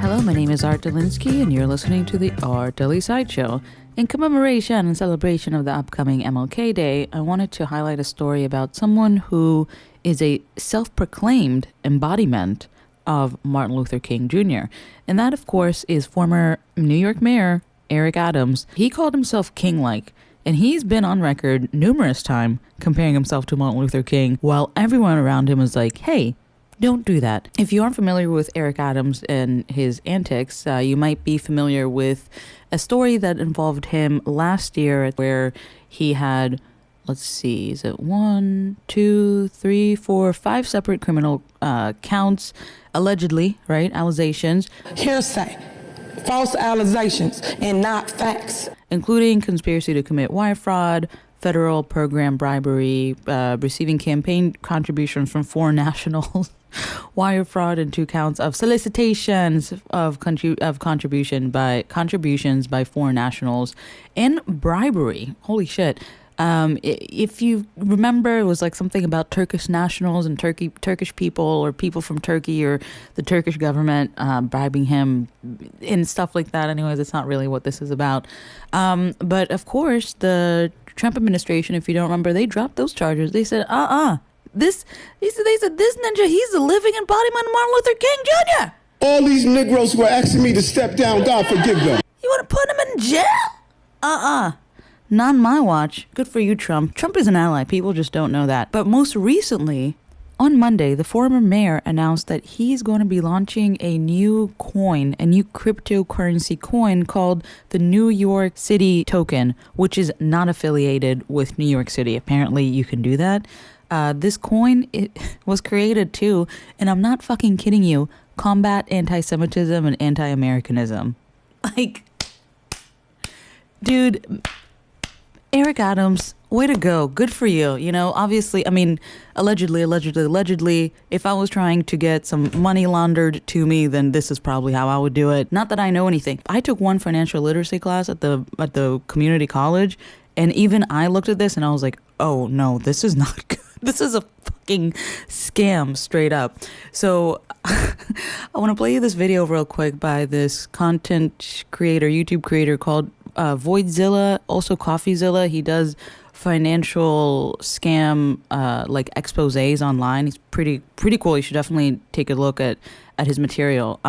Hello, my name is Art Delinsky, and you're listening to the Art Deli Sideshow. In commemoration and celebration of the upcoming MLK Day, I wanted to highlight a story about someone who is a self-proclaimed embodiment of Martin Luther King Jr. And that, of course, is former New York Mayor Eric Adams. He called himself King-like, and he's been on record numerous times comparing himself to Martin Luther King, while everyone around him is like, hey, don't do that. If you aren't familiar with Eric Adams and his antics, you might be familiar with a story that involved him last year where he had, let's see, is it 1, 2, 3, 4, 5 separate criminal counts, allegedly, right? Allegations. Hearsay, false allegations, and not facts. Including conspiracy to commit wire fraud, federal program bribery, receiving campaign contributions from foreign nationals, wire fraud, and 2 counts of solicitations of contributions by foreign nationals, and bribery. Holy shit. If you remember, it was like something about Turkish nationals and Turkish people or people from Turkey or the Turkish government bribing him and stuff like that. Anyways, it's not really what this is about. But of course, the Trump administration, if you don't remember, they dropped those charges. They said, they said this ninja, he's the living embodiment of Martin Luther King Jr. All these Negroes who are asking me to step down, God forgive them. You want to put him in jail? Not on my watch. Good for you, Trump. Trump is an ally. People just don't know that. But most recently, on Monday, the former mayor announced that he's going to be launching a new coin, a new cryptocurrency coin called the New York City token, which is not affiliated with New York City. Apparently, you can do that. This coin, it was created to, and I'm not fucking kidding you, combat anti-Semitism and anti-Americanism. Like, dude, Eric Adams, way to go. Good for you. You know, obviously, I mean, allegedly, if I was trying to get some money laundered to me, then this is probably how I would do it. Not that I know anything. I took one financial literacy class at the community college, and even I looked at this and I was like, oh no, this is not good. This is a fucking scam, straight up. So I want to play you this video real quick by this content creator, YouTube creator called Voidzilla, also Coffeezilla. He does financial scam like exposés online. He's pretty cool. You should definitely take a look at his material.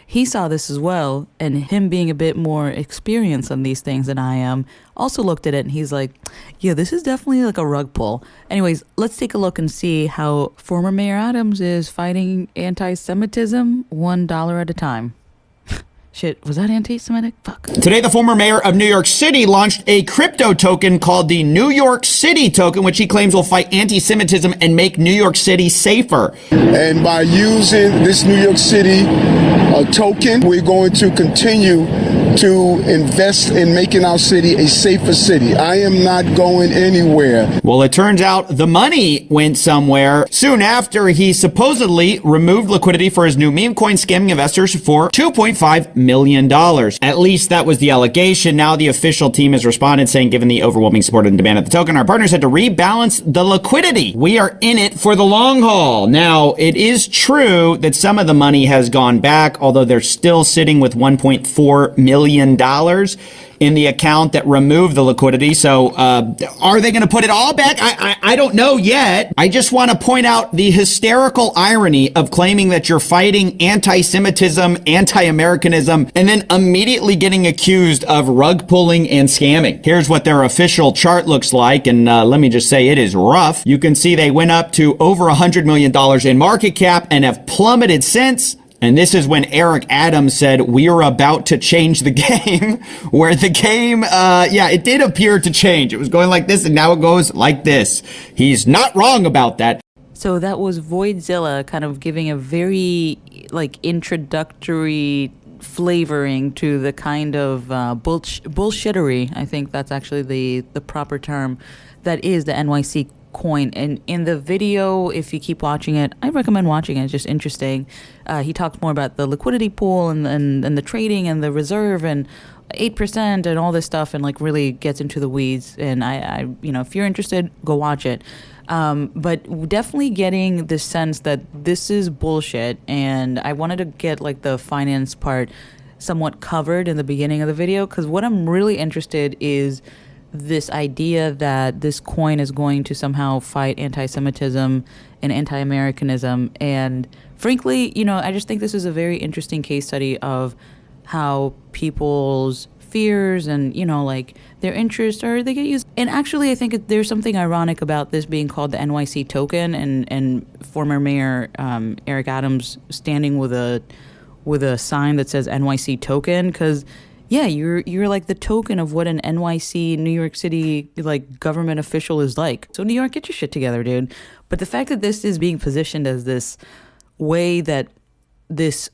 He saw this as well, and him being a bit more experienced on these things than I am, also looked at it and he's like, yeah, this is definitely like a rug pull. Anyways, let's take a look and see how former Mayor Adams is fighting anti-Semitism $1 at a time. Shit, was that anti-Semitic? Fuck. Today, the former mayor of New York City launched a crypto token called the New York City token, which he claims will fight anti-Semitism and make New York City safer. And by using this New York City token, we're going to continue to invest in making our city a safer city. I am not going anywhere. Well, it turns out the money went somewhere. Soon after, he supposedly removed liquidity for his new meme coin, scamming investors for $2.5 million. At least that was the allegation. Now the official team has responded, saying, given the overwhelming support and demand of the token, our partners had to rebalance the liquidity. We are in it for the long haul. Now, it is true that some of the money has gone back, although they're still sitting with $1.4 million in the account that removed the liquidity. So are they going to put it all back? I don't know yet. I just want to point out the hysterical irony of claiming that you're fighting anti-Semitism, anti-Americanism, and then immediately getting accused of rug pulling and scamming. Here's what their official chart looks like, and let me just say it is rough. You can see they went up to over $100 million in market cap and have plummeted since. And this is when Eric Adams said, we are about to change the game, where the game, it did appear to change. It was going like this, and now it goes like this. He's not wrong about that. So that was Voidzilla kind of giving a very, like, introductory flavoring to the kind of bullshittery, I think that's actually the proper term, that is the NYC coin. And in the video, if you keep watching it, I recommend watching it. It's just interesting. He talks more about the liquidity pool and the trading and the reserve and 8% and all this stuff, and like really gets into the weeds. And I if you're interested, go watch it. But definitely getting the sense that this is bullshit. And I wanted to get like the finance part somewhat covered in the beginning of the video, because what I'm really interested is this idea that this coin is going to somehow fight anti-Semitism and anti-Americanism. And frankly, I just think this is a very interesting case study of how people's fears and, like their interests they get used. And actually, I think there's something ironic about this being called the NYC token and former Mayor Eric Adams standing with a sign that says NYC token, because yeah, you're like the token of what an NYC, New York City, like government official is like. So New York, get your shit together, dude. But the fact that this is being positioned as this way that this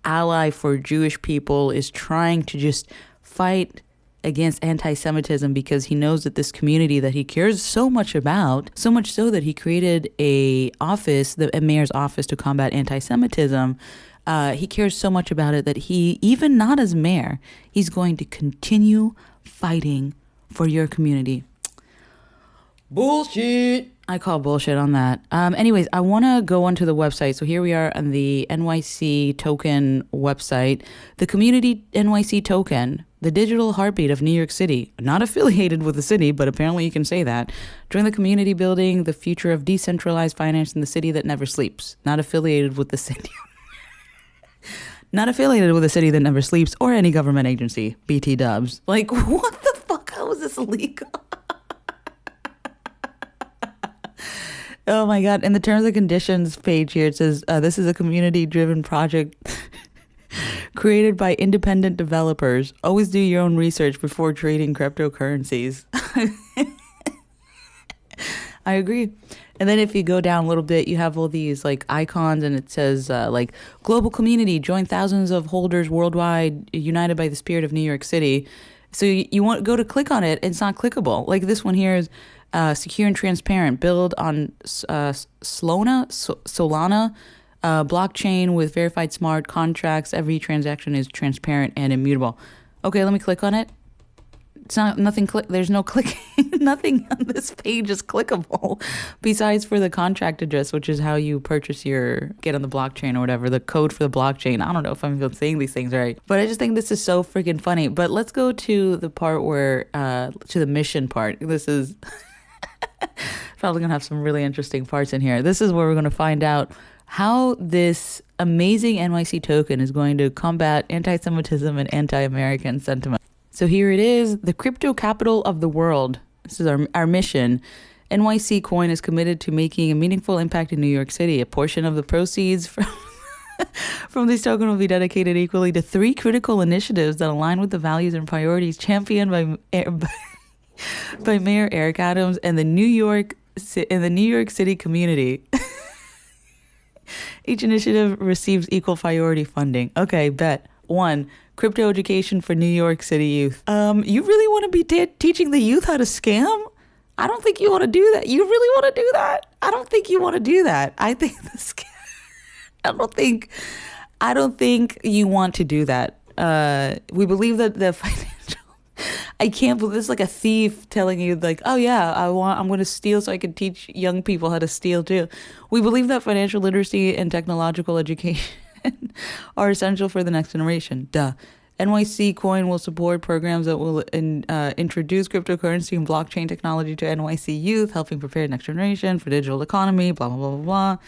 ally for Jewish people is trying to just fight against anti-Semitism because he knows that this community that he cares so much about, so much so that he created a mayor's office to combat anti-Semitism. He cares so much about it that he, even not as mayor, he's going to continue fighting for your community. Bullshit. I call bullshit on that. Anyways, I want to go onto the website. So here we are on the NYC token website. The community NYC token, the digital heartbeat of New York City. Not affiliated with the city, but apparently you can say that. Join the community building, the future of decentralized finance in the city that never sleeps. Not affiliated with the city. Not affiliated with a city that never sleeps or any government agency. BT dubs. Like, what the fuck? How is this illegal? Oh my God. In the terms and conditions page here, it says, this is a community-driven project created by independent developers. Always do your own research before trading cryptocurrencies. I agree. And then if you go down a little bit, you have all these like icons, and it says like global community, join thousands of holders worldwide, united by the spirit of New York City. So you want go to click on it, it's not clickable. Like this one here is secure and transparent, build on Solana blockchain with verified smart contracts. Every transaction is transparent and immutable. Okay, let me click on it. It's not nothing. There's no clicking. Nothing on this page is clickable, besides for the contract address, which is how you purchase get on the blockchain or whatever. The code for the blockchain. I don't know if I'm even saying these things right, but I just think this is so freaking funny. But let's go to the part where to the mission part. This is probably gonna have some really interesting parts in here. This is where we're gonna find out how this amazing NYC token is going to combat anti-Semitism and anti-American sentiment. So here it is, the crypto capital of the world. This is our mission. NYC Coin is committed to making a meaningful impact in New York City. A portion of the proceeds from this token will be dedicated equally to 3 critical initiatives that align with the values and priorities championed by Mayor Eric Adams and the New York City community. Each initiative receives equal priority funding. Okay, bet. 1, crypto education for New York City youth. You really want to be teaching the youth how to scam? I don't think you want to do that. You really want to do that? I don't think you want to do that. I think I don't think you want to do that. We believe that the financial. I can't believe this is like a thief telling you like, oh yeah, I'm going to steal so I can teach young people how to steal too. We believe that financial literacy and technological education are essential for the next generation. Duh. NYC Coin will support programs that will introduce cryptocurrency and blockchain technology to NYC youth, helping prepare the next generation for digital economy, blah, blah, blah, blah,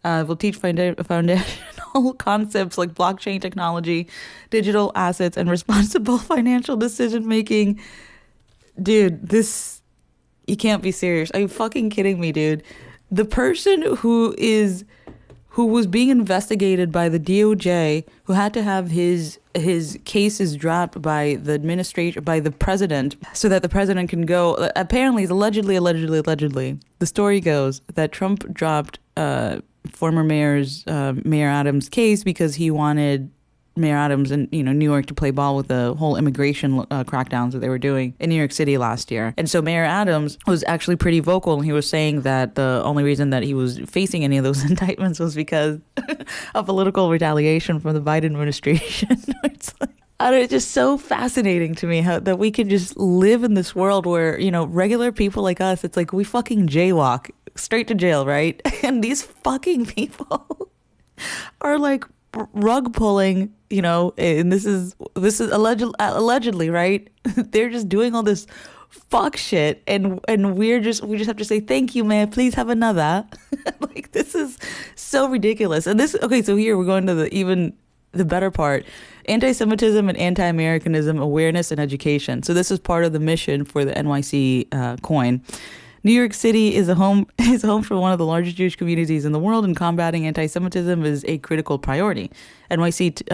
blah. We'll teach foundational concepts like blockchain technology, digital assets, and responsible financial decision-making. Dude, you can't be serious. Are you fucking kidding me, dude? The person who was being investigated by the DOJ, who had to have his cases dropped by the administration, by the president, so that the president can go. Apparently, allegedly, the story goes that Trump dropped former Mayor Adams' case because he wanted Mayor Adams and New York to play ball with the whole immigration crackdowns that they were doing in New York City last year. And so Mayor Adams was actually pretty vocal, and he was saying that the only reason that he was facing any of those indictments was because of political retaliation from the Biden administration. It's like, it's just so fascinating to me how that we can just live in this world where, regular people like us, it's like we fucking jaywalk straight to jail, right? And these fucking people are like rug pulling, you know, and this is allegedly, right? They're just doing all this fuck shit, and we just have to say thank you, man. Please have another. Like, this is so ridiculous. And this, okay, so here we're going to the better part: anti-Semitism and anti-Americanism awareness and education. So this is part of the mission for the NYC coin. New York City is home for one of the largest Jewish communities in the world, and combating anti-Semitism is a critical priority. NYC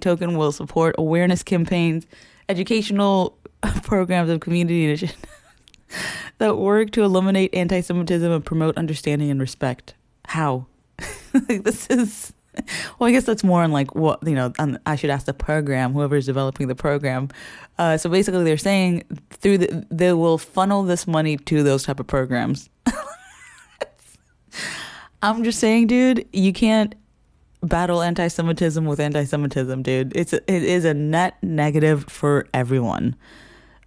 token will support awareness campaigns, educational programs, and community initiatives that work to eliminate anti-Semitism and promote understanding and respect. How? Like, this is. Well, I guess that's more on like what, you know, I should ask the program, whoever's developing the program. So basically they're saying they will funnel this money to those type of programs. I'm just saying, dude, you can't battle anti-Semitism with anti-Semitism, dude. It is a net negative for everyone.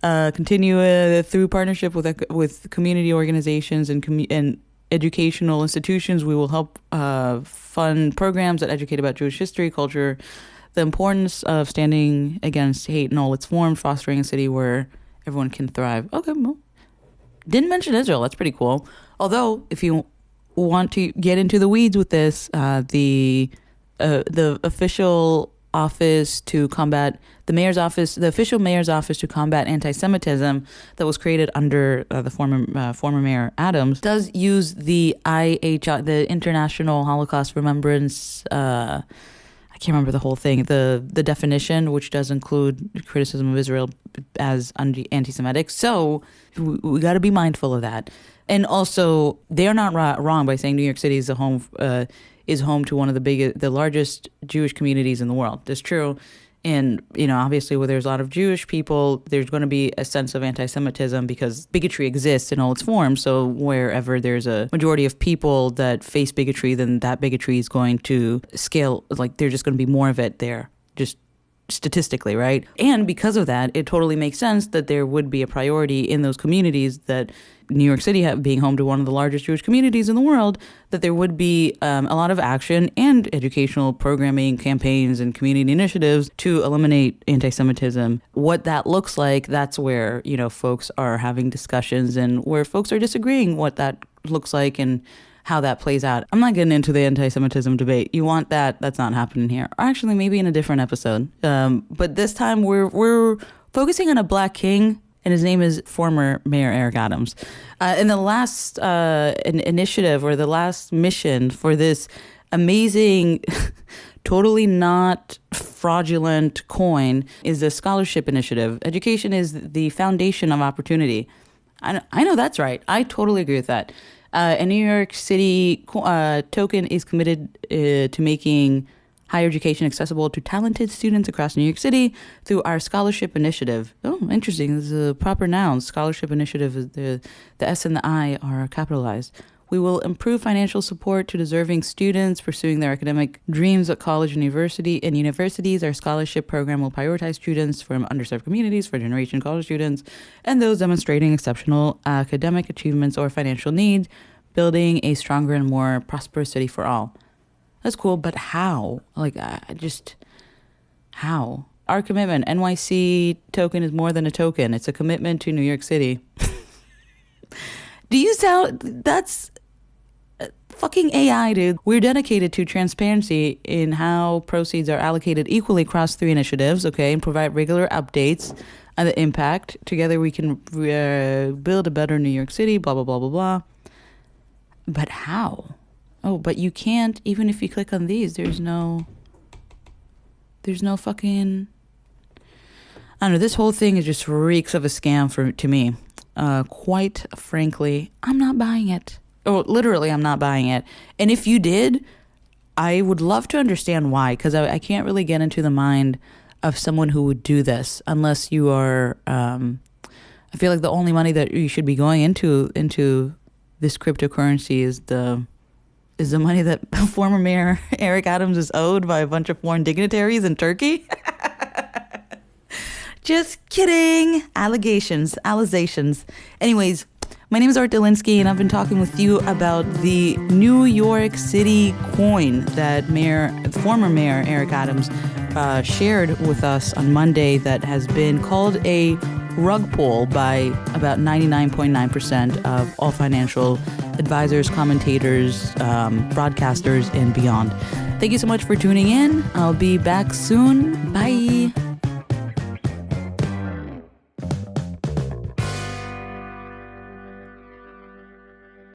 Continue through partnership with community organizations and educational institutions. We will help fund programs that educate about Jewish history, culture, the importance of standing against hate in all its forms, fostering a city where everyone can thrive. Okay, well, didn't mention Israel. That's pretty cool. Although, if you want to get into the weeds with this, the official office to combat the official mayor's office to combat anti-Semitism that was created under the former Mayor Adams does use the the International Holocaust Remembrance. I can't remember the whole thing. The definition, which does include criticism of Israel as anti-Semitic. So we got to be mindful of that. And also, they're not wrong by saying New York City is home to one of the largest Jewish communities in the world. That's true. And, you know, obviously where there's a lot of Jewish people, there's going to be a sense of anti-Semitism because bigotry exists in all its forms. So wherever there's a majority of people that face bigotry, then that bigotry is going to scale, like there's just going to be more of it there, just statistically, right? And because of that, it totally makes sense that there would be a priority in those communities, that New York City being home to one of the largest Jewish communities in the world, that there would be a lot of action and educational programming, campaigns, and community initiatives to eliminate anti-Semitism. What that looks like, that's where, you know, folks are having discussions and where folks are disagreeing what that looks like and how that plays out. I'm not getting into the anti-Semitism debate. You want that? That's not happening here. Or actually, maybe in a different episode. But this time we're focusing on a Black king, and his name is former Mayor Eric Adams. In the last initiative or the last mission for this amazing, totally not fraudulent coin is the scholarship initiative. Education is the foundation of opportunity. I know that's right. I totally agree with that. A New York City token is committed to making higher education accessible to talented students across New York City through our scholarship initiative. Oh, interesting. This is a proper noun. Scholarship initiative, is the S and the I are capitalized. We will improve financial support to deserving students pursuing their academic dreams at college and universities. Our scholarship program will prioritize students from underserved communities, first-generation college students, and those demonstrating exceptional academic achievements or financial needs, building a stronger and more prosperous city for all. That's cool, but how? How? Our commitment, NYC token, is more than a token. It's a commitment to New York City. Do you sound... That's fucking AI, dude. We're dedicated to transparency in how proceeds are allocated equally across 3 initiatives, okay, and provide regular updates on the impact. Together we can build a better New York City, blah, blah, blah, blah, blah. But how? Oh, but you can't, even if you click on these, there's no fucking... I don't know, this whole thing is just reeks of a scam to me. Quite frankly, I'm not buying it. Oh, literally, I'm not buying it. And if you did, I would love to understand why, because I can't really get into the mind of someone who would do this unless you are... I feel like the only money that you should be going into this cryptocurrency is the money that former Mayor Eric Adams is owed by a bunch of foreign dignitaries in Turkey. Just kidding. Allegations. Anyways, My name is Art Delinsky, and I've been talking with you about the New York City coin that former Mayor Eric Adams shared with us on Monday that has been called a rug pull by about 99.9% of all financial advisors, commentators, broadcasters, and beyond. Thank you so much for tuning in. I'll be back soon. Bye.